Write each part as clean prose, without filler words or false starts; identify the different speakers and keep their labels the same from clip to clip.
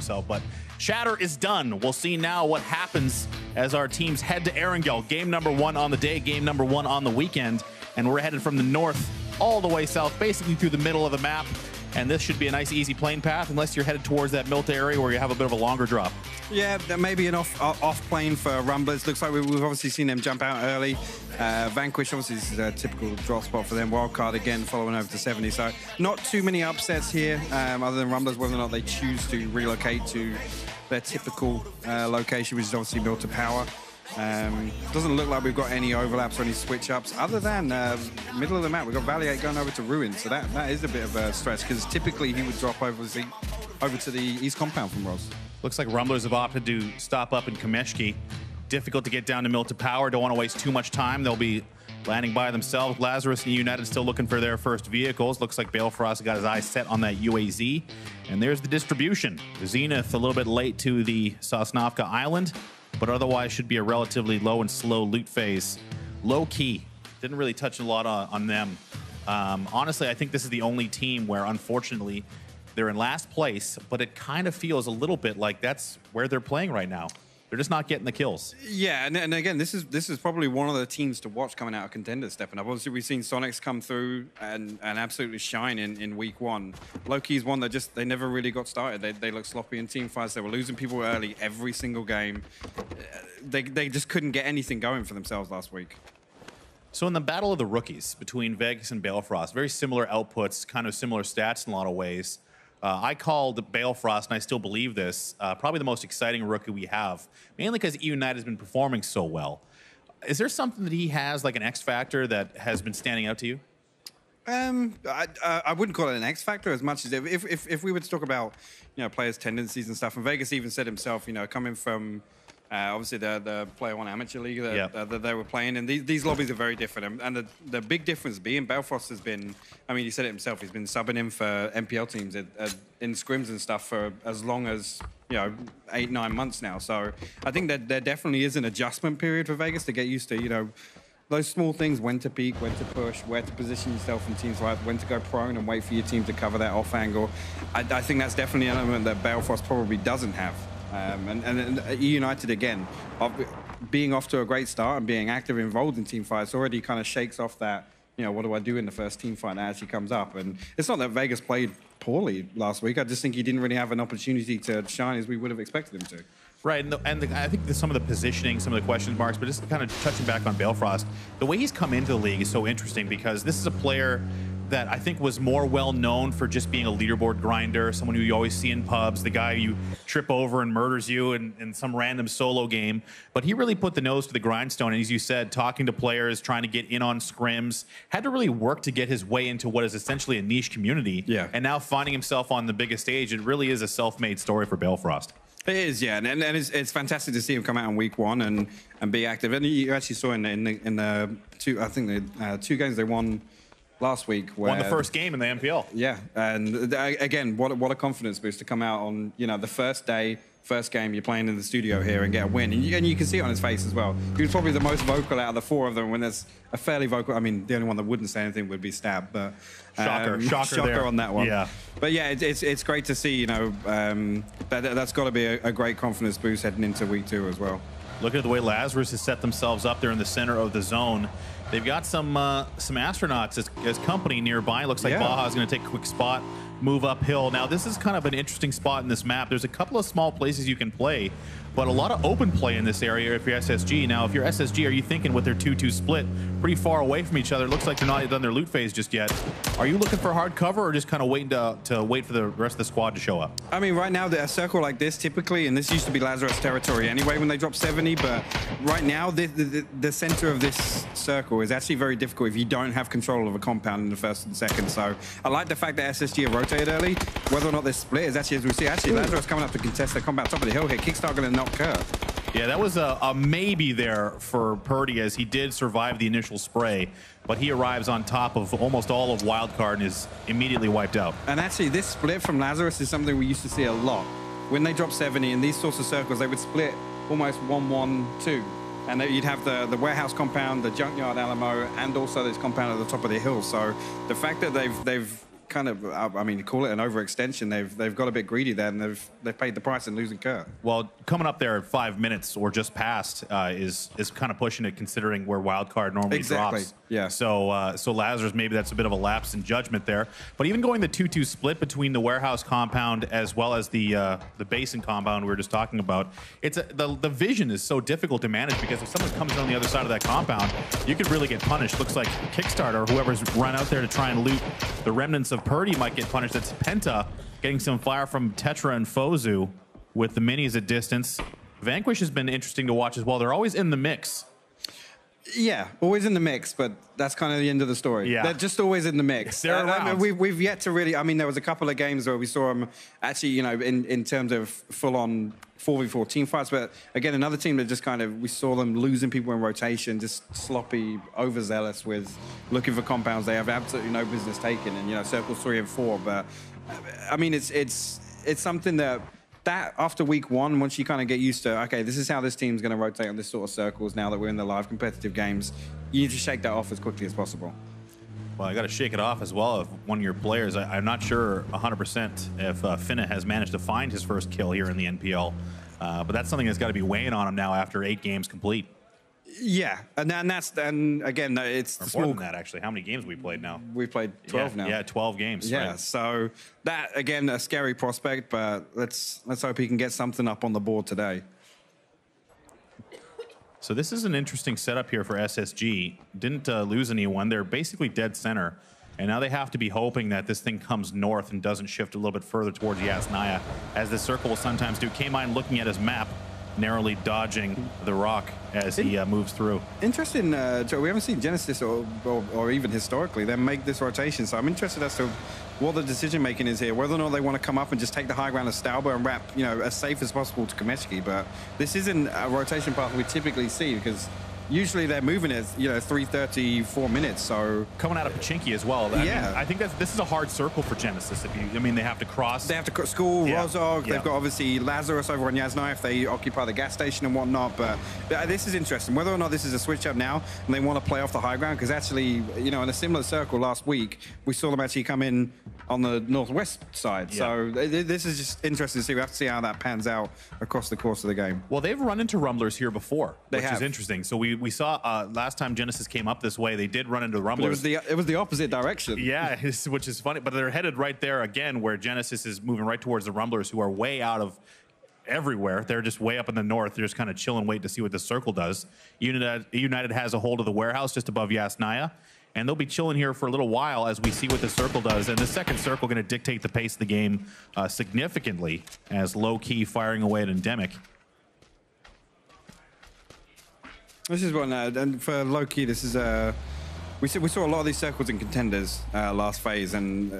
Speaker 1: himself. But Shatter is done. We'll see now what happens as our teams head to Erangel. Game number 1 on the day, game number 1 on the weekend. And we're headed from the north all the way south, basically through the middle of the map. And this should be a nice, easy plane path, unless you're headed towards that Milta area where you have a bit of a longer drop.
Speaker 2: Yeah, there may be an off plane for Rumblers. Looks like we've obviously seen them jump out early. Vanquish, obviously, this is a typical drop spot for them. Wildcard again, following over to 70. So not too many upsets here, other than Rumblers, whether or not they choose to relocate to their typical location, which is obviously Milta Power. Doesn't look like we've got any overlaps or any switch-ups, other than middle of the map. We've got Valley 8 going over to Ruin, so that is a bit of a stretch, because typically he would drop over to the east compound from Roz.
Speaker 1: Looks like Rumblers have opted to stop up in Kameshki. Difficult to get down to Milta Power. Don't want to waste too much time. They'll be landing by themselves. Lazarus and United still looking for their first vehicles. Looks like Balefrost got his eyes set on that UAZ. And there's the distribution. Zenith a little bit late to the Sosnovka Island, but otherwise should be a relatively low and slow loot phase. Low key. Didn't really touch a lot on them. Honestly, I think this is the only team where, unfortunately, they're in last place, but it kind of feels a little bit like that's where they're playing right now. They're just not getting the kills.
Speaker 2: Yeah, and again, this is probably one of the teams to watch coming out of contenders stepping up. Obviously, we've seen Sonics come through and absolutely shine in week 1. Low-key is one that they never really got started. They look sloppy in team fights. They were losing people early every single game. They just couldn't get anything going for themselves last week.
Speaker 1: So in the battle of the rookies between Vegas and Balefrost, very similar outputs, kind of similar stats in a lot of ways. I called Balefrost, and I still believe this, probably the most exciting rookie we have, mainly because United has been performing so well. Is there something that he has, like an X factor, that has been standing out to you?
Speaker 2: I wouldn't call it an X factor as much as if we were to talk about, players' tendencies and stuff. And Vegas even said himself, coming from obviously the Player One Amateur League that they were playing, and these lobbies are very different. And the big difference being Balefrost has been, I mean, he said it himself, he's been subbing in for MPL teams in scrims and stuff for as long as 8-9 months now. So I think that there definitely is an adjustment period for Vegas to get used to those small things: when to peek, when to push, where to position yourself in teams fight, when to go prone and wait for your team to cover that off angle. I think that's definitely an element that Balefrost probably doesn't have. And United, again, being off to a great start and being active, involved in team fights, already kind of shakes off that, what do I do in the first team fight that actually comes up? And it's not that Vegas played poorly last week. I just think he didn't really have an opportunity to shine as we would have expected him to.
Speaker 1: Right, and I think some of the positioning, some of the question marks, but just kind of touching back on Balefrost, the way he's come into the league is so interesting, because this is a player that I think was more well known for just being a leaderboard grinder, someone who you always see in pubs, the guy you trip over and murders you in some random solo game. But he really put the nose to the grindstone, and as you said, talking to players, trying to get in on scrims, had to really work to get his way into what is essentially a niche community. Yeah. And now finding himself on the biggest stage, it really is a self-made story for Balefrost.
Speaker 2: It is, yeah, and it's fantastic to see him come out in week 1 and be active. And you actually saw in the two games they won last week, where
Speaker 1: won the first game in the MPL.
Speaker 2: Yeah, and again, what a confidence boost to come out on the first day, first game you're playing in the studio here and get a win, and you can see it on his face as well. He was probably the most vocal out of the 4 of them. When there's a fairly vocal, I mean, the only one that wouldn't say anything would be Stab, but shocker on that one. Yeah, but yeah, it's great to see. That's got to be a great confidence boost heading into week 2 as well.
Speaker 1: Look at the way Lazarus has set themselves up there in the center of the zone. They've got some astronauts as company nearby. Looks like Baja's going to take a quick spot, move uphill. Now, this is kind of an interesting spot in this map. There's a couple of small places you can play, but a lot of open play in this area if you're SSG. Now, if you're SSG, are you thinking with their 2-2 split pretty far away from each other? Looks like they're not done their loot phase just yet. Are you looking for hard cover, or just kind of waiting to wait for the rest of the squad to show up?
Speaker 2: I mean, right now, a circle like this typically, and this used to be Lazarus territory anyway when they dropped 70, but right now, the center of this circle is actually very difficult if you don't have control of a compound in the first and second. So I like the fact that SSG have rotated early. Whether or not they're split is actually, as we see, Lazarus coming up to contest the combat top of the hill here. Kickstart going to knock Kerr.
Speaker 1: Yeah, that was a maybe there for Purdy, as he did survive the initial spray, but he arrives on top of almost all of Wildcard and is immediately wiped out.
Speaker 2: And actually, this split from Lazarus is something we used to see a lot. When they drop 70 in these sorts of circles, they would split almost 1-1-2. And you'd have the warehouse compound, the junkyard Alamo, and also this compound at the top of the hill. So the fact that they've kind of, I mean, call it an overextension. They've got a bit greedy there, and they've paid the price in losing Kurt.
Speaker 1: Well, coming up there at 5 minutes or just past is kind of pushing it, considering where wildcard normally drops.
Speaker 2: Yeah.
Speaker 1: So Lazarus, maybe that's a bit of a lapse in judgment there. But even going the 2-2 split between the warehouse compound as well as the basin compound we were just talking about, it's the vision is so difficult to manage, because if someone comes in on the other side of that compound, you could really get punished. Looks like Kickstarter, or whoever's run out there to try and loot the remnants of Purdy, might get punished. That's Penta getting some fire from Tetra and Fozu with the minis at distance. Vanquish has been interesting to watch as well. They're always in the mix.
Speaker 2: Yeah, always in the mix, but that's kind of the end of the story.
Speaker 1: Yeah.
Speaker 2: They're just always in the mix.
Speaker 1: They're around.
Speaker 2: We've yet to really, I mean, there was a couple of games where we saw them actually, you know, in terms of full-on 4v4 team fights, but again, another team that just kind of, we saw them losing people in rotation, just sloppy, overzealous with looking for compounds they have absolutely no business taking, and, you know, circles 3 and 4, but I mean, it's something that after week 1, once you kind of get used to, okay, this is how this team's going to rotate on this sort of circles now that we're in the live competitive games, you need to shake that off as quickly as possible.
Speaker 1: Well, I got to shake it off as well of one of your players. I'm not sure 100% if Finna has managed to find his first kill here in the NPL, but that's something that's got to be weighing on him now after 8 games complete.
Speaker 2: Yeah, and again, it's
Speaker 1: more than that, actually. How many games we played now?
Speaker 2: We've played 12 now.
Speaker 1: Yeah, 12 games.
Speaker 2: Yeah,
Speaker 1: right.
Speaker 2: So that, again, a scary prospect, but let's hope he can get something up on the board today.
Speaker 1: So this is an interesting setup here for SSG. Didn't lose anyone. They're basically dead center, and now they have to be hoping that this thing comes north and doesn't shift a little bit further towards Yasnaya, as the circle will sometimes do. K-Mine looking at his map, narrowly dodging the rock as he moves through.
Speaker 2: Interesting, Joe, we haven't seen Genesis or even historically them make this rotation, so I'm interested as to what the decision making is here, whether or not they want to come up and just take the high ground of Stauber and wrap, you know, as safe as possible to Komeshki, but this isn't a rotation path we typically see, because usually they're moving at, you know, 3:30, 4 minutes, so...
Speaker 1: Coming out of Pachinki as well. I think this is a hard circle for Genesis. I mean, they have to cross.
Speaker 2: They have to school,
Speaker 1: yeah.
Speaker 2: Rozog,
Speaker 1: Yeah.
Speaker 2: they've got obviously Lazarus over on Yasnaya if they occupy the gas station and whatnot, but this is interesting. Whether or not this is a switch up now and they want to play off the high ground, because actually, you know, in a similar circle last week, we saw them actually come in on the northwest side. Yeah. So this is just interesting to see. We have to see how that pans out across the course of the game.
Speaker 1: Well, they've run into Rumblers here before, which is interesting. So we saw last time Genesis came up this way, they did run into the Rumblers.
Speaker 2: It was the opposite direction.
Speaker 1: Yeah, which is funny, but they're headed right there again, where Genesis is moving right towards the Rumblers, who are way out of everywhere. They're just way up in the north. They're just kind of chilling, waiting to see what the circle does. United has a hold of the warehouse just above Yasnaya, and they'll be chilling here for a little while as we see what the circle does. And the second circle going to dictate the pace of the game significantly, as low-key firing away at Endemic.
Speaker 2: This is one, and for low-key, this is we saw a lot of these circles in contenders last phase, and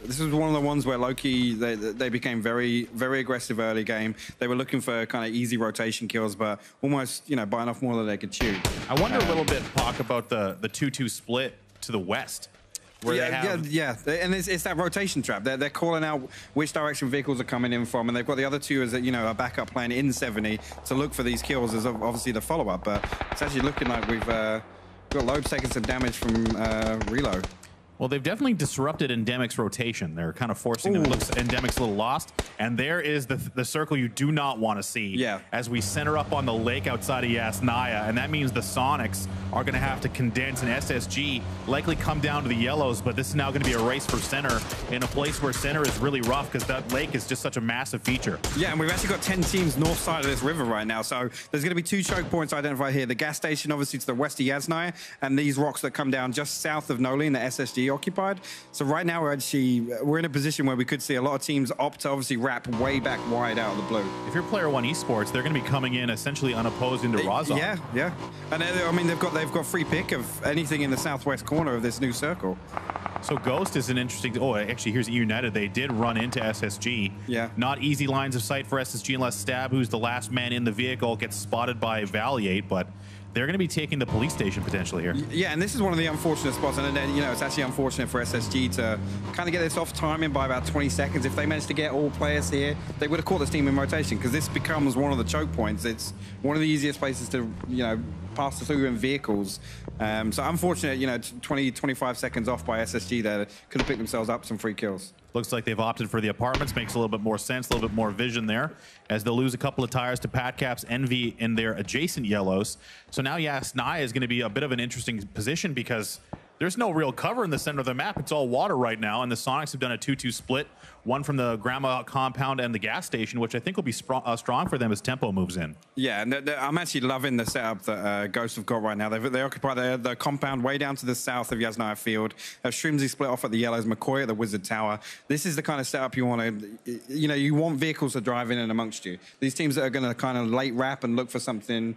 Speaker 2: this was one of the ones where low-key they became very, very aggressive early game. They were looking for kind of easy rotation kills, but almost, you know, biting off more than they could chew.
Speaker 1: I wonder a little bit, Pac, about the 2-2 split to the west.
Speaker 2: Yeah, and it's that rotation trap. They're calling out which direction vehicles are coming in from, and they've got the other two as, you know, a backup plan in 70 to look for these kills as obviously the follow-up. But it's actually looking like we've got Loeb taking some damage from Reload.
Speaker 1: Well, they've definitely disrupted Endemic's rotation. They're kind of forcing them. It looks Endemic's a little lost. And there is the circle you do not want to see as we center up on the lake outside of Yasnaya. And that means the Sonics are going to have to condense, and SSG likely come down to the yellows. But this is now going to be a race for center in a place where center is really rough, because that lake is just such a massive feature. Yeah, and we've actually got 10 teams north side of this river right now. So there's going to be 2 choke points identified here. The gas station, obviously, to the west of Yasnaya, and these rocks that come down just south of Noli and the SSG occupied. So right now we're in a position where we could see a lot of teams opt to obviously wrap way back wide out of the blue. If you're Player One Esports, they're going to be coming in essentially unopposed into Rozog. Yeah. And I mean, they've got free pick of anything in the southwest corner of this new circle. So Ghost is an interesting. Oh, actually, here's United. They did run into SSG. Yeah. Not easy lines of sight for SSG unless Stab, who's the last man in the vehicle, gets spotted by Valiate, but they're going to be taking the police station potentially here. Yeah, and this is one of the unfortunate spots, and then, you know, it's actually unfortunate for SSG to kind of get this off timing by about 20 seconds. If they managed to get all players here, they would have caught this team in rotation, because this becomes one of the choke points. It's one of the easiest places to, you know,
Speaker 2: pass through in vehicles. So unfortunate, you know, 20, 25 seconds off by SSG there. Could have picked themselves up some free kills.
Speaker 1: Looks like they've opted for the apartments. Makes a little bit more sense, a little bit more vision there, as they'll lose a couple of tires to Patcaps, Envy in their adjacent yellows. So now Yasnaya is going to be a bit of an interesting position because there's no real cover in the center of the map. It's all water right now, and the Sonics have done a 2-2 split, one from the Grandma compound and the gas station, which I think will be strong for them as tempo moves in.
Speaker 2: Yeah, and I'm actually loving the setup that Ghost have got right now. They occupy the compound way down to the south of Yasnaya Field. Shrimsy split off at the Yellows, McCoy at the Wizard Tower. This is the kind of setup you want to, you know, you want vehicles to drive in and amongst you. These teams that are going to kind of late wrap and look for something.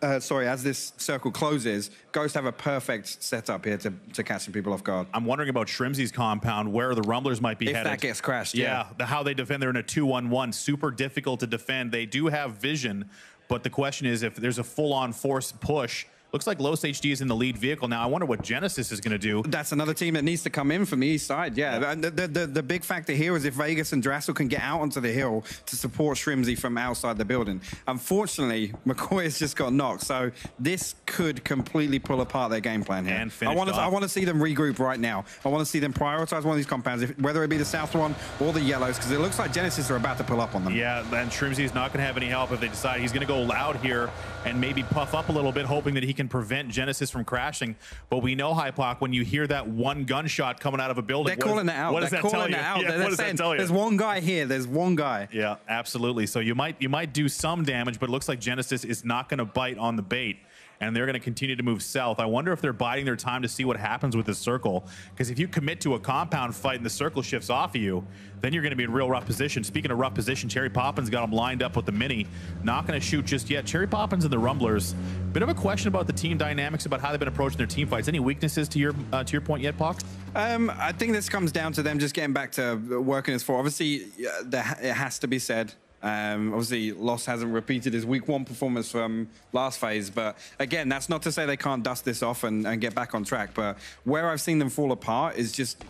Speaker 2: As this circle closes, Ghost have a perfect setup here to catch some people off guard.
Speaker 1: I'm wondering about Shrimsy's compound, where the Rumblers might be headed.
Speaker 2: If that gets crashed,
Speaker 1: yeah. How they defend, they're in a 2-1-1. Super difficult to defend. They do have vision, but the question is if there's a full-on force push. Looks like Los HD is in the lead vehicle now. I wonder what Genesis is going to do.
Speaker 2: That's another team that needs to come in from the east side, yeah. The big factor here is if Vegas and Drassel can get out onto the hill to support Shrimsy from outside the building. Unfortunately, McCoy has just got knocked, so this could completely pull apart their game plan here.
Speaker 1: And
Speaker 2: I want to see them regroup right now. I want to see them prioritize one of these compounds, whether it be the south one or the yellows, because it looks like Genesis are about to pull up on them.
Speaker 1: Yeah, and Shrimsy is not going to have any help if they decide he's going to go loud here and maybe puff up a little bit, hoping that he can prevent Genesis from crashing. But we know, Hypoc, when you hear that one gunshot coming out of a building,
Speaker 2: they're calling it out.
Speaker 1: What does that tell you?
Speaker 2: Yeah, what does that tell you? There's one guy here. There's one guy.
Speaker 1: Yeah, absolutely. So you might do some damage, but it looks like Genesis is not going to bite on the bait, and they're going to continue to move south. I wonder if they're biding their time to see what happens with this circle, because if you commit to a compound fight and the circle shifts off of you, then you're going to be in real rough position. Speaking of rough position, Cherry Poppins got him lined up with the Mini. Not going to shoot just yet. Cherry Poppins and the Rumblers. Bit of a question about the team dynamics, about how they've been approaching their team fights. Any weaknesses to your point yet, Pock?
Speaker 2: I think this comes down to them just getting back to working as four. Obviously, it has to be said. Obviously, Loss hasn't repeated his week one performance from last phase, but again, that's not to say they can't dust this off and get back on track. But where I've seen them fall apart is just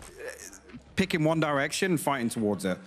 Speaker 2: picking one direction and fighting towards it.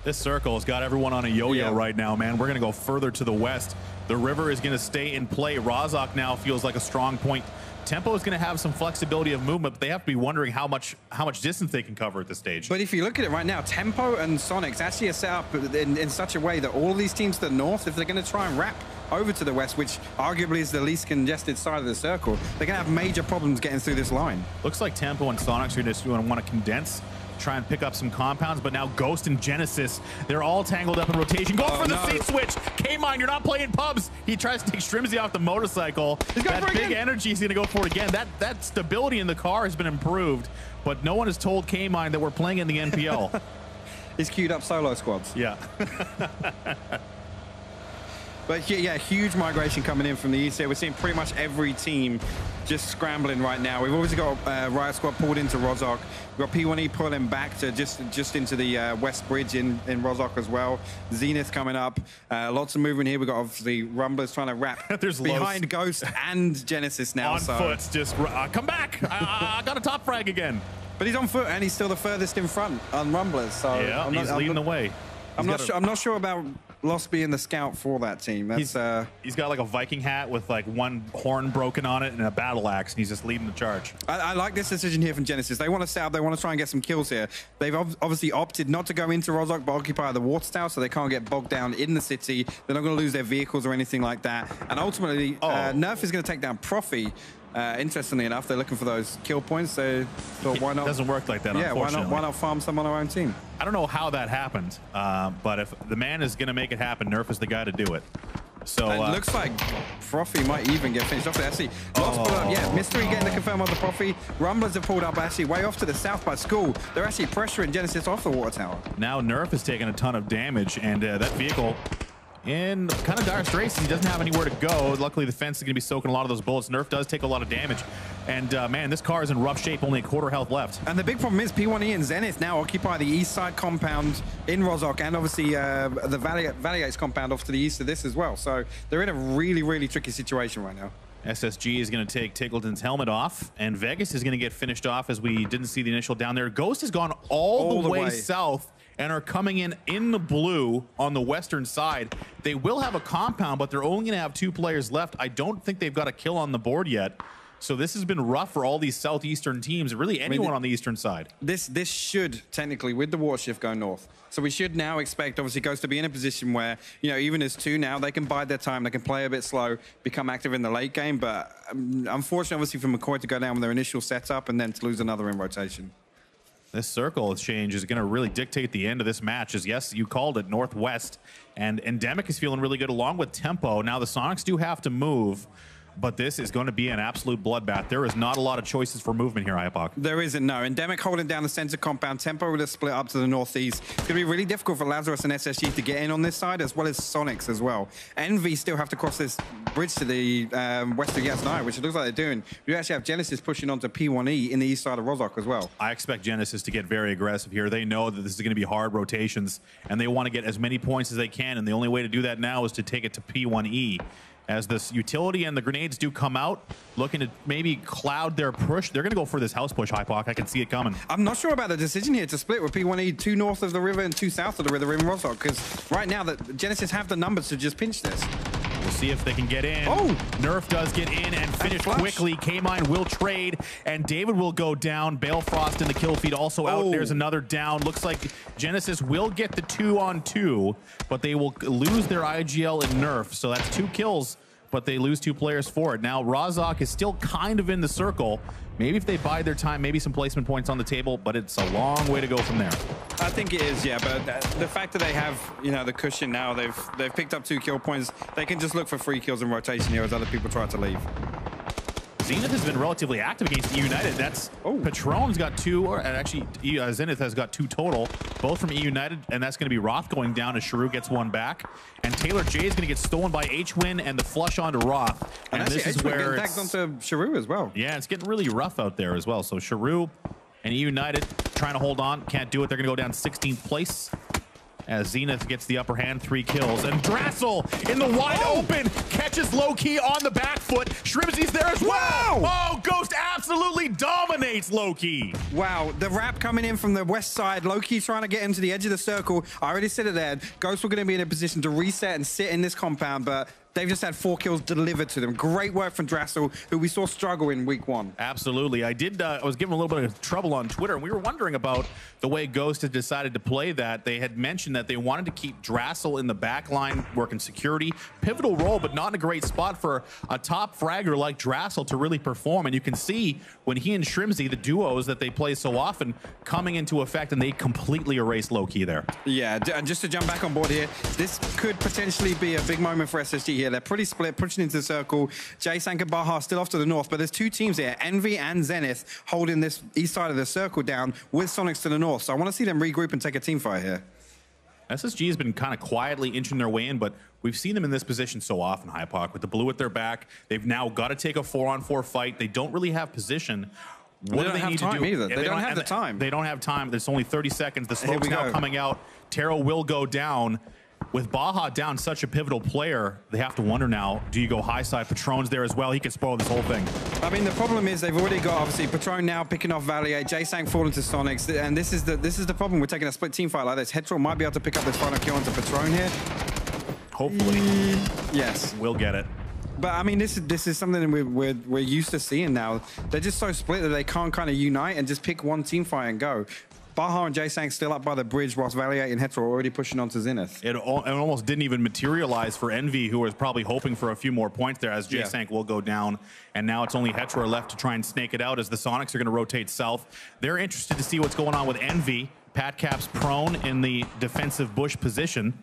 Speaker 1: This circle has got everyone on a yo-yo right now, man. We're going to go further to the west. The river is going to stay in play. Rozhok now feels like a strong point. Tempo is going to have some flexibility of movement, but they have to be wondering how much distance they can cover at this stage.
Speaker 2: But if you look at it right now, Tempo and Sonic's actually are set up in such a way that all of these teams to the north, if they're going to try and wrap over to the west, which arguably is the least congested side of the circle, they're going to have major problems getting through this line.
Speaker 1: Looks like Tempo and Sonics are just going to want to condense, try and pick up some compounds, but now Ghost and Genesis, they're all tangled up in rotation. Go for the seat switch. K-Mine, you're not playing pubs. He tries to take Shrimsy off the motorcycle. That big energy, he's going to go for it again. That stability in the car has been improved, but no one has told K-Mine that we're playing in the NPL.
Speaker 2: He's queued up solo squads.
Speaker 1: Yeah.
Speaker 2: But yeah, huge migration coming in from the east here. We're seeing pretty much every team just scrambling right now. We've obviously got Riot Squad pulled into Rozhok. We've got P1E pulling back to just into the West Bridge in Rozhok as well. Zenith coming up. Lots of movement here. We've got obviously Rumblers trying to wrap
Speaker 1: There's
Speaker 2: behind Ghost and Genesis now.
Speaker 1: On foot, just come back. I got a top frag again.
Speaker 2: But he's on foot and he's still the furthest in front on Rumblers. So
Speaker 1: yeah, he's leading the way.
Speaker 2: I'm not sure about Lost being the scout for that team. That's
Speaker 1: he's got like a Viking hat with like one horn broken on it and a battle axe, and he's just leading the charge.
Speaker 2: I like this decision here from Genesis. They want to set up, they want to try and get some kills here. They've obviously opted not to go into Rozhok, but occupy the water tower, so they can't get bogged down in the city. They're not going to lose their vehicles or anything like that. And ultimately, Nerf is going to take down Profi. Interestingly enough, they're looking for those kill points, so why not?
Speaker 1: It doesn't work like that,
Speaker 2: yeah,
Speaker 1: unfortunately.
Speaker 2: why not farm some on our own team?
Speaker 1: I don't know how that happened, but if the man is going to make it happen, Nerf is the guy to do it. So
Speaker 2: it looks like Profi might even get finished off there. Actually, Lost pulled up. Yeah, Mystery getting the confirm on the Profi. Rumblers have pulled up actually way off to the south by School. They're actually pressuring Genesis off the water tower.
Speaker 1: Now Nerf is taking a ton of damage, and that vehicle in kind of dire straits. He doesn't have anywhere to go. Luckily, the fence is going to be soaking a lot of those bullets. Nerf does take a lot of damage. And, man, this car is in rough shape. Only a quarter health left.
Speaker 2: And the big problem is P1E and Zenith now occupy the east side compound in Rozhok, and obviously the Valiates compound off to the east of this as well. So they're in a really, really tricky situation right now.
Speaker 1: SSG is going to take Tickleton's helmet off, and Vegas is going to get finished off as we didn't see the initial down there. Ghost has gone all the way south and are coming in the blue on the western side. They will have a compound, but they're only going to have 2 players left. I don't think they've got a kill on the board yet. So this has been rough for all these southeastern teams, really anyone on the eastern side.
Speaker 2: This should technically, with the war shift, go north. So we should now expect, obviously, Ghost to be in a position where, you know, even as 2 now, they can bide their time, they can play a bit slow, become active in the late game. But unfortunately, obviously, for McCoy to go down with their initial setup and then to lose another in rotation.
Speaker 1: This circle change is going to really dictate the end of this match. As yes, you called it, northwest. And Endemic is feeling really good along with Tempo. Now the Sonics do have to move, but this is going to be an absolute bloodbath. There is not a lot of choices for movement here, Hypoc.
Speaker 2: There isn't, no. Endemic holding down the center compound. Tempo would have split up to the northeast. It's going to be really difficult for Lazarus and SSG to get in on this side, as well as Sonics as well. Envy still have to cross this bridge to the western Yasnai, which it looks like they're doing. We actually have Genesis pushing onto P1E in the east side of Rozhok as well.
Speaker 1: I expect Genesis to get very aggressive here. They know that this is going to be hard rotations, and they want to get as many points as they can, and the only way to do that now is to take it to P1E. As this utility and the grenades do come out, looking to maybe cloud their push. They're going to go for this house push, Hypoc. I can see it coming.
Speaker 2: I'm not sure about the decision here to split with P1E 2 north of the river and 2 south of the river in Rozhok, because right now the Genesis have the numbers to just pinch this.
Speaker 1: We'll see if they can get in.
Speaker 2: Oh!
Speaker 1: Nerf does get in and finish quickly. K-Mine will trade, and David will go down. Balefrost in the kill feed also out. There's another down. Looks like Genesis will get the 2-on-2, but they will lose their IGL and Nerf. So that's 2 kills, but they lose 2 players for it. Now, Rozhok is still kind of in the circle. Maybe if they bide their time, maybe some placement points on the table, but it's a long way to go from there.
Speaker 2: I think it is, yeah, but the fact that they have, you know, the cushion now, they've picked up 2 kill points. They can just look for 3 kills in rotation here as other people try to leave.
Speaker 1: Zenith has been relatively active against United. That's Patron's got 2, or actually Zenith has got 2 total, both from United, and that's going to be Roth going down as Sharu gets 1 back. And Taylor J is going to get stolen by H-Win and the flush onto Roth. And this is where
Speaker 2: it's onto Sharu as well.
Speaker 1: Yeah, it's getting really rough out there as well. So Sharu and United trying to hold on, can't do it. They're going to go down 16th place. As Zenith gets the upper hand, 3 kills. And Drassel in the wide open catches Low-Key on the back foot. Shrimzy's there as well. Oh, Ghost absolutely dominates Low-Key.
Speaker 2: Wow, the wrap coming in from the west side. Low-Key trying to get him to the edge of the circle. I already said it there. Ghost were going to be in a position to reset and sit in this compound, but they've just had 4 kills delivered to them. Great work from Drassel, who we saw struggle in week 1.
Speaker 1: Absolutely. I was given a little bit of trouble on Twitter, and we were wondering about the way Ghost had decided to play that. They had mentioned that they wanted to keep Drassel in the back line, working security. Pivotal role, but not in a great spot for a top fragger like Drassel to really perform. And you can see when he and Shrimzy, the duos that they play so often, coming into effect, and they completely erase Low-Key there.
Speaker 2: Yeah, and just to jump back on board here, this could potentially be a big moment for SSG here. They're pretty split, pushing into the circle. J-Sank and Baja still off to the north, but there's 2 teams here, Envy and Zenith, holding this east side of the circle down with Sonics to the north. So I want to see them regroup and take a team fight here.
Speaker 1: SSG has been kind of quietly inching their way in, but we've seen them in this position so often, Hypoc. With the blue at their back, they've now got to take a 4-on-4 fight. They don't really have position. What do they need to do?
Speaker 2: Either. They don't have the time.
Speaker 1: They don't have time. There's only 30 seconds. The smoke's now coming out. Taro will go down. With Baja down such a pivotal player, they have to wonder now, do you go high side? Patron's there as well. He could spoil this whole thing.
Speaker 2: I mean, the problem is they've already got, obviously, Patron now picking off Valier, J-Sang falling to Sonics, and this is the problem. We're taking a split team fight like this. Hetro might be able to pick up this final kill onto Patron here.
Speaker 1: Hopefully.
Speaker 2: Yes.
Speaker 1: We'll get it.
Speaker 2: But I mean, this is something we're used to seeing now. They're just so split that they can't kind of unite and just pick one team fight and go. Baja and J-Sang still up by the bridge, whilst Valier and Hetro are already pushing on to Zenith.
Speaker 1: It almost didn't even materialize for Envy, who was probably hoping for a few more points there, as J-Sang will go down. And now it's only Hetro left to try and snake it out as the Sonics are going to rotate south. They're interested to see what's going on with Envy. Pat Cap's prone in the defensive bush position,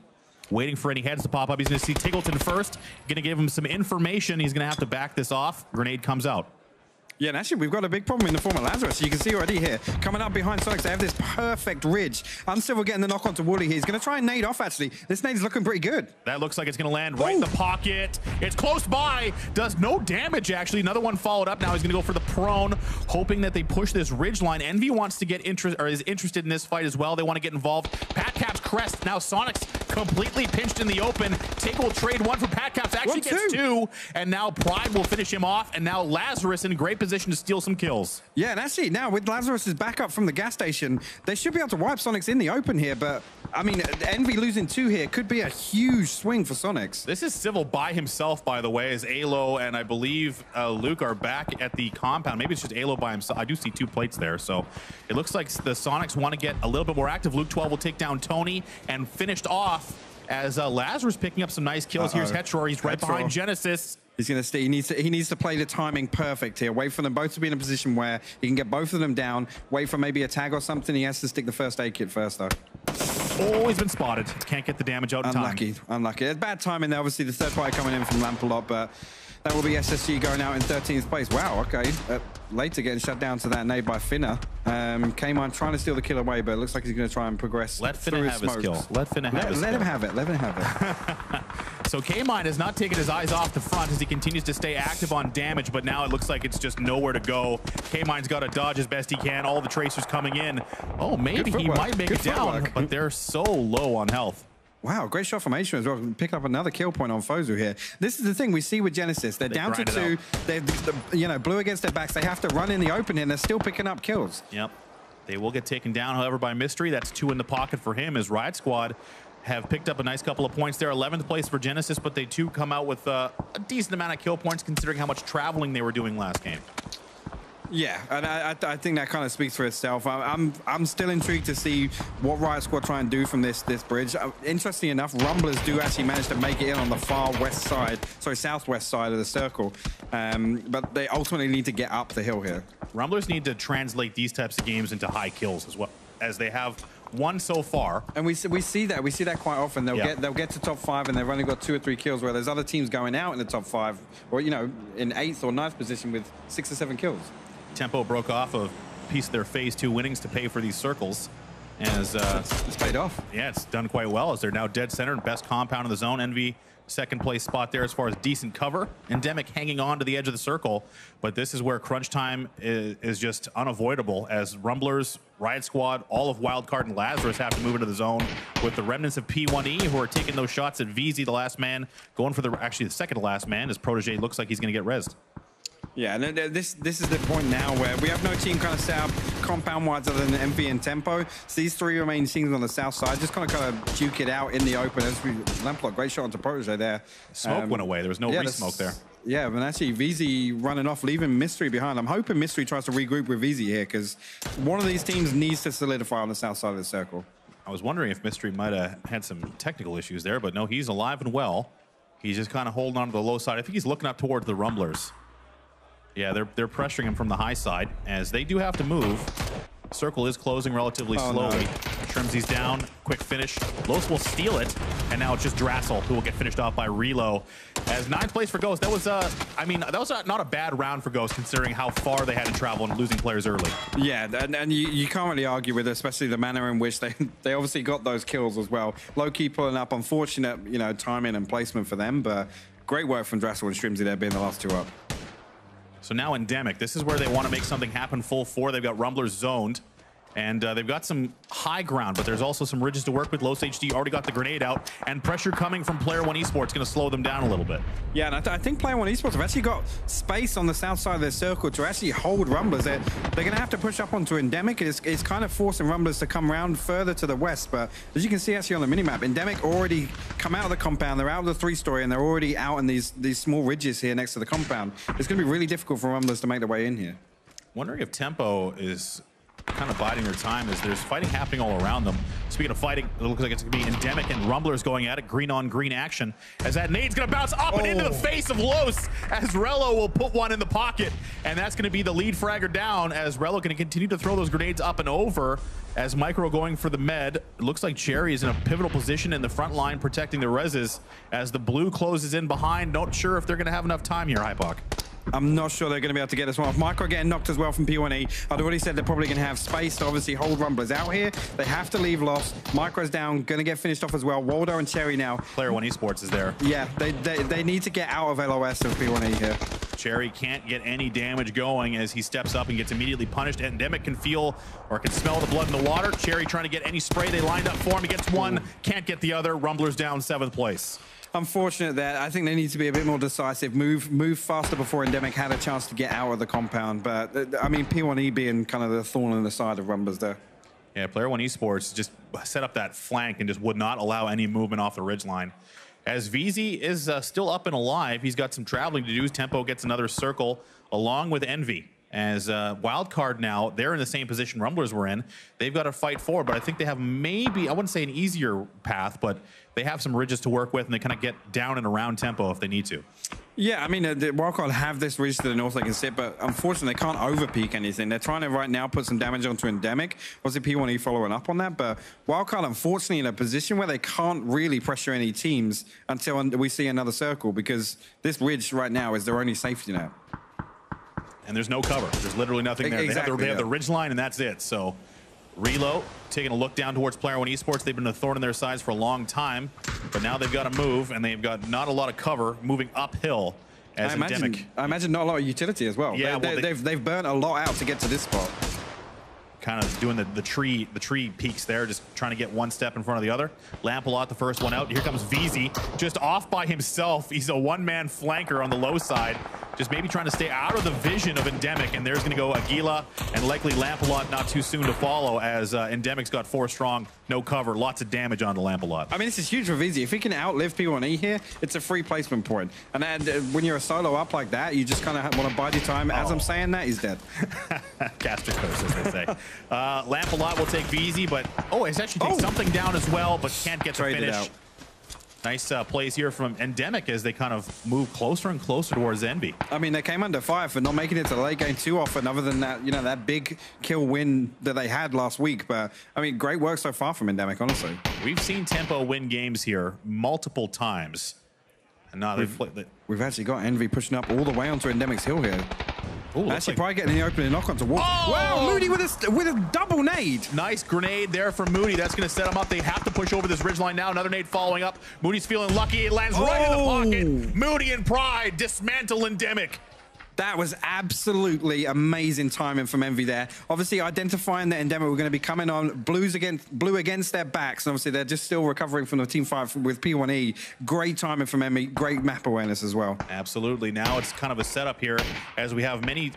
Speaker 1: waiting for any heads to pop up. He's going to see Tiggleton first, going to give him some information. He's going to have to back this off. Grenade comes out.
Speaker 2: Yeah, and actually, we've got a big problem in the form of Lazarus. So you can see already here, coming up behind Sonics, they have this perfect ridge. Unstable getting the knock onto Wooly here. He's going to try and nade off, actually. This nade is looking pretty good.
Speaker 1: That looks like it's going to land right in the pocket. It's close by. Does no damage, actually. Another one followed up. Now he's going to go for the prone, hoping that they push this ridge line. Envy wants to get is interested in this fight as well. They want to get involved. Pat Cap's crest. Now Sonics completely pinched in the open. Take will trade one for Pat Caps, actually gets two, and now Pride will finish him off, and now Lazarus in great position to steal some kills. Yeah, and actually now with Lazarus's backup from the gas station, they should be able to wipe Sonics in the open here, but I mean, Envy losing 2 here could be a huge swing for Sonics. This is Civil by himself, by the way, as Alo and I believe Luke are back at the compound. Maybe it's just Alo by himself. I do see 2 plates there, so it looks like the Sonics want to get a little bit more active. Luke 12 will take down Tony, and finished off as Lazarus picking up some nice kills. Here's Hetror. He's right behind Genesis. He's going to stay. He needs to play the timing perfect here. Wait for them both to be in a position where he can get both of them down. Wait for maybe a tag or something. He has to stick the first aid kit first, though. Oh, he's been spotted. Can't get the damage out in time. Unlucky. It's bad timing there. Obviously, the third party coming in from Lampalot, but that will be SSG going out in 13th place. Wow, okay. Later getting shut down to that nade by Finna. K-Mine trying to steal the kill away, but it looks like he's going to try and progress. Let Finna have his kill. Let Finna have his kill. Let him have it. Let him have it. So K-Mine has not taken his eyes off the front as he continues to stay active on damage, but now it looks like it's just nowhere to go. K-Mine's got to dodge as best he can. All the tracers coming in. Oh, maybe he might make it down, but they're so low on health. Wow, great shot from Aisha as well. Pick up another kill point on Fozu here. This is the thing we see with Genesis. They're down to 2. They're, you know, blue against their backs. They have to run in the open here, and they're still picking up kills. Yep. They will get taken down, however, by Mystery. That's 2 in the pocket for him as Riot Squad have picked up a nice couple of points there. 11th place for Genesis, but they too come out with a decent amount of kill points considering how much traveling they were doing last game. Yeah, and I think that kind of speaks for itself. I'm still intrigued to see what Riot Squad try and do from this bridge. Interestingly enough, Rumblers do actually manage to make it in on the far west side, sorry, southwest side of the circle, but they ultimately need to get up the hill here. Rumblers need to translate these types of games into high kills as well, as they have one so far. And we see that quite often. They'll get to top 5 and they've only got 2 or 3 kills, where there's other teams going out in the top 5, or you know, in 8th or 9th position with 6 or 7 kills. Tempo broke off a piece of their phase 2 winnings to pay for these circles. As it's paid off. Yeah, it's done quite well as they're now dead center and best compound in the zone. Envy second place spot there as far as decent cover. Endemic hanging on to the edge of the circle, but this is where crunch time is just unavoidable as Rumblers, Riot Squad, all of Wildcard and Lazarus have to move into the zone with the remnants of P1E who are taking those shots at VZ, the last man, going for actually the second to last man. His protege looks like he's going to get rezzed. Yeah, and this is the point now where we have no team kind of set up compound-wise other than MV and Tempo. So these 3 remaining teams on the south side just kind of duke it out in the open. As we Lampalot, great shot onto Protege there. Smoke went away. There was no re-smoke there. Yeah, but actually VZ running off, leaving Mystery behind. I'm hoping Mystery tries to regroup with VZ here because one of these teams needs to solidify on the south side of the circle. I was wondering if Mystery might have had some technical issues there, but no, he's alive and well. He's just kind of holding on to the low side. I think he's looking up towards the Rumblers. Yeah, they're pressuring him from the high side as they do have to move. Circle is closing relatively slowly. No. Shrimsy's down, quick finish. Los will steal it, and now it's just Drassel who will get finished off by Relo. As 9th place for Ghost, that was I mean, that was not a bad round for Ghost considering how far they had to travel and losing players early. Yeah, and you can't really argue with it, especially the manner in which they obviously got those kills as well. Low-key pulling up, unfortunate, you know, timing and placement for them, but great work from Drassel and Shrimsy there being the last 2 up. So now Endemic, this is where they want to make something happen full 4. They've got Rumblers zoned, and they've got some high ground, but there's also some ridges to work with. Los HD already got the grenade out, and pressure coming from Player One Esports going to slow them down a little bit. Yeah, and I think Player One Esports have actually got space on the south side of their circle to actually hold Rumblers. They're going to have to push up onto Endemic. It's kind of forcing Rumblers to come around further to the west, but as you can see actually on the minimap, Endemic already come out of the compound. They're out of the 3-story, and they're already out in these small ridges here next to the compound. It's going to be really difficult for Rumblers to make their way in here. Wondering if Tempo is kind of biding their time as there's fighting happening all around them. Speaking of fighting, it looks like it's going to be Endemic and Rumblers going at it, green on green action, as that nade's going to bounce up and into the face of Los, as Relo will put one in the pocket, and that's going to be the lead fragger down, as Relo going to continue to throw those grenades up and over, as Micro going for the med. It looks like Cherry is in a pivotal position in the front line protecting the reses, as the blue closes in behind. Not sure if they're going to have enough time here, Hypok. I'm not sure they're going to be able to get this one off. Micro getting knocked as well from P1E. I'd already said they're probably going to have space to obviously hold Rumblers out here. They have to leave Lost. Micro's down, going to get finished off as well. Waldo and Cherry now. Player One Esports is there. Yeah, they need to get out of LOS of P1E here. Cherry can't get any damage going as he steps up and gets immediately punished. Endemic can feel or can smell the blood in the water. Cherry trying to get any spray they lined up for him. He gets one, can't get the other. Rumblers down 7th place.
Speaker 2: Unfortunate that. I think they need to be a bit more decisive, move faster before Endemic had a chance to get out of the compound. But I mean, P1E being kind of the thorn in the side of Rumblers there.
Speaker 1: Yeah, Player One Esports just set up that flank and just would not allow any movement off the ridgeline. As VZ is still up and alive, he's got some traveling to do. Tempo gets another circle along with Envy. As Wildcard now, they're in the same position Rumblers were in. They've got to fight forward, but I think they have maybe, I wouldn't say an easier path, but they have some ridges to work with, and they kind of get down and around Tempo if they need to.
Speaker 2: Yeah, I mean, the Wildcard have this ridge to the north they can sit, but unfortunately, they can't overpeak anything. They're trying to right now put some damage onto Endemic. Obviously, P1E following up on that, but Wildcard, unfortunately, in a position where they can't really pressure any teams until we see another circle, because this ridge right now is their only safety net.
Speaker 1: And there's no cover. There's literally nothing there.
Speaker 2: Exactly,
Speaker 1: they have the ridge line, and that's it. So Relo taking a look down towards Player One Esports. They've been a thorn in their sides for a long time, but now they've got to move, and they've got not a lot of cover moving uphill as Endemic.
Speaker 2: I imagine not a lot of utility as well.
Speaker 1: Yeah,
Speaker 2: they've burnt a lot out to get to this spot.
Speaker 1: Kind of doing the tree peaks there, just trying to get one step in front of the other. Lampalot, the first one out. Here comes VZ, just off by himself. He's a one-man flanker on the low side, just maybe trying to stay out of the vision of Endemic. And there's going to go Aguila and likely Lampalot not too soon to follow, as Endemic's got 4 strong, no cover, lots of damage onto Lampalot.
Speaker 2: I mean, this is huge for VZ. If he can outlive P1E here, it's a free placement point. And when you're a solo up like that, you just kind of want to bide your time. As I'm saying that, he's dead.
Speaker 1: Caster curse, as they say. Lampalot will take VZ, but it's actually takes something down as well, but can't get the finish.
Speaker 2: Out.
Speaker 1: Nice plays here from Endemic as they kind of move closer and closer towards Envy.
Speaker 2: I mean, they came under fire for not making it to the late game too often, other than that, you know, that big kill win that they had last week. But I mean, great work so far from Endemic, honestly.
Speaker 1: We've seen Tempo win games here multiple times. And now
Speaker 2: we've actually got Envy pushing up all the way onto Endemic's hill here.
Speaker 1: Ooh,
Speaker 2: actually, probably getting the opening knock onto Wolf.
Speaker 1: Oh!
Speaker 2: Wow, Moody with a double nade.
Speaker 1: Nice grenade there from Moody. That's going to set him up. They have to push over this ridgeline now. Another nade following up. Moody's feeling lucky. It lands right in the pocket. Moody and Pride dismantle Endemic.
Speaker 2: That was absolutely amazing timing from Envy there. Obviously, identifying that Endemic were going to be coming on blue against their backs. And obviously, they're just still recovering from the team fight with P1E. Great timing from Envy. Great map awareness as well.
Speaker 1: Absolutely. Now it's kind of a setup here as we have many,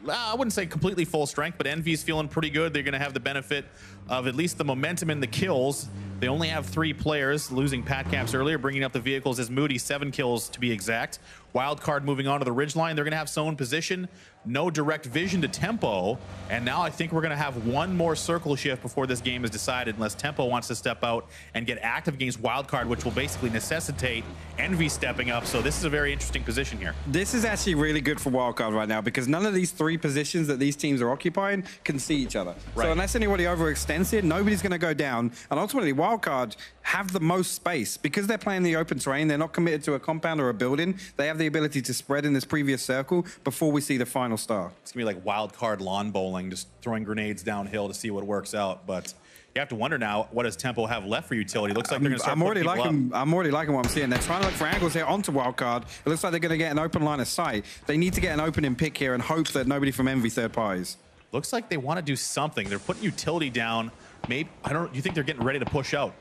Speaker 1: I wouldn't say completely full strength, but Envy's feeling pretty good. They're going to have the benefit of at least the momentum in the kills. They only have 3 players, losing Pat Caps earlier, bringing up the vehicles as Moody, 7 kills to be exact. Wildcard moving on to the ridgeline. They're going to have zone position, no direct vision to Tempo, and now I think we're going to have one more circle shift before this game is decided, unless Tempo wants to step out and get active against Wildcard, which will basically necessitate Envy stepping up. So this is a very interesting position here.
Speaker 2: This is actually really good for Wildcard right now, because none of these 3 positions that these teams are occupying can see each other. Right. So unless anybody overextends it, nobody's going to go down. And ultimately, Wildcard have the most space. Because they're playing the open terrain, they're not committed to a compound or a building. They have the ability to spread in this previous circle before we see the final star.
Speaker 1: It's going to be like Wildcard lawn bowling, just throwing grenades downhill to see what works out. But you have to wonder now, what does Tempo have left for utility? Looks like they're going to start putting people up.
Speaker 2: I'm already liking what I'm seeing. They're trying to look for angles here onto Wildcard. It looks like they're going to get an open line of sight. They need to get an opening pick here and hope that nobody from Envy third parties.
Speaker 1: Looks like they want to do something. They're putting utility down. Maybe, you think they're getting ready to push out?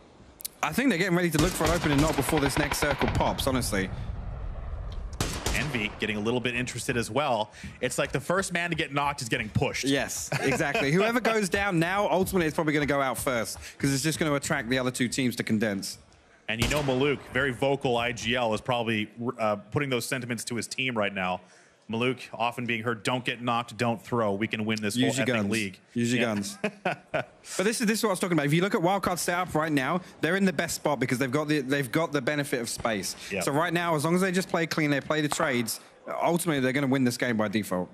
Speaker 2: I think they're getting ready to look for an opening knock before this next circle pops, honestly.
Speaker 1: Envy getting a little bit interested as well. It's like the first man to get knocked is getting pushed.
Speaker 2: Yes, exactly. Whoever goes down now, ultimately, is probably going to go out first, because it's just going to attract the other 2 teams to condense.
Speaker 1: And you know, Maluk, very vocal IGL, is probably putting those sentiments to his team right now. Maluk often being heard, don't get knocked, don't throw. We can win this whole effing league.
Speaker 2: Use your guns. But this is what I was talking about. If you look at Wildcard setup right now, they're in the best spot because they've got the benefit of space. Yep. So right now, as long as they just play clean, they play the trades, ultimately they're going to win this game by default.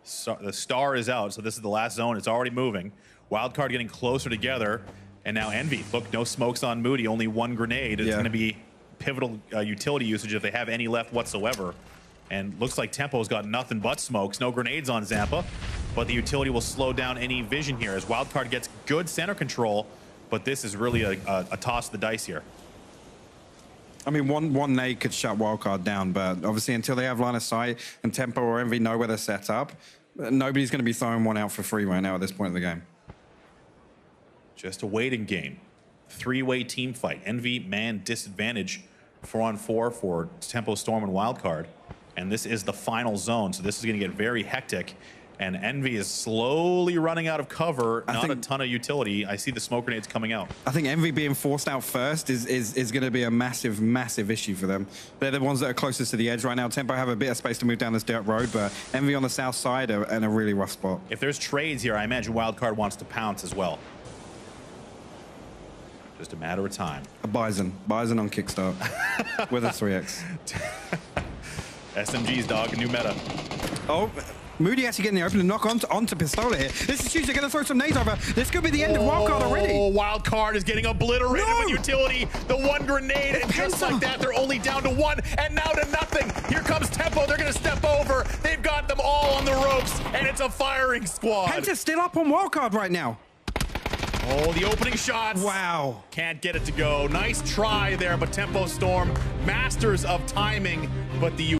Speaker 1: So the star is out, so this is the last zone. It's already moving. Wildcard getting closer together, and now Envy. Look, no smokes on Moody, only 1 grenade. It's going to be pivotal utility usage if they have any left whatsoever. And looks like Tempo's got nothing but smokes. No grenades on Zampa, but the utility will slow down any vision here as Wildcard gets good center control, but this is really a toss of the dice here.
Speaker 2: I mean, one nade could shut Wildcard down, but obviously until they have line of sight and Tempo or Envy know where they're set up, nobody's going to be throwing one out for free right now at this point of the game.
Speaker 1: Just a waiting game. Three-way team fight. Envy, man, disadvantage. 4-on-4 for Tempo, Storm, and Wildcard. And this is the final zone, so this is going to get very hectic. And Envy is slowly running out of cover. Not a ton of utility. I see the smoke grenades coming out.
Speaker 2: I think Envy being forced out first is going to be a massive, massive issue for them. They're the ones that are closest to the edge right now. Tempo have a bit of space to move down this dirt road, but Envy on the south side are in a really rough spot.
Speaker 1: If there's trades here, I imagine Wildcard wants to pounce as well. Just a matter of time.
Speaker 2: A Bison on Kickstart with a 3x.
Speaker 1: SMGs, dog, new meta.
Speaker 2: Oh, Moody actually getting the open and knock onto Pistola here. This is huge. They're going to throw some nades over. This could be the end of Wildcard already.
Speaker 1: Oh, Wildcard is getting obliterated with utility. The one grenade, and just like that, they're only down to one, and now to nothing. Here comes Tempo. They're going to step over. They've got them all on the ropes, and it's a firing squad.
Speaker 2: Penta's still up on Wildcard right now.
Speaker 1: Oh, the opening shots.
Speaker 2: Wow.
Speaker 1: Can't get it to go. Nice try there, but Tempo Storm, masters of timing, but the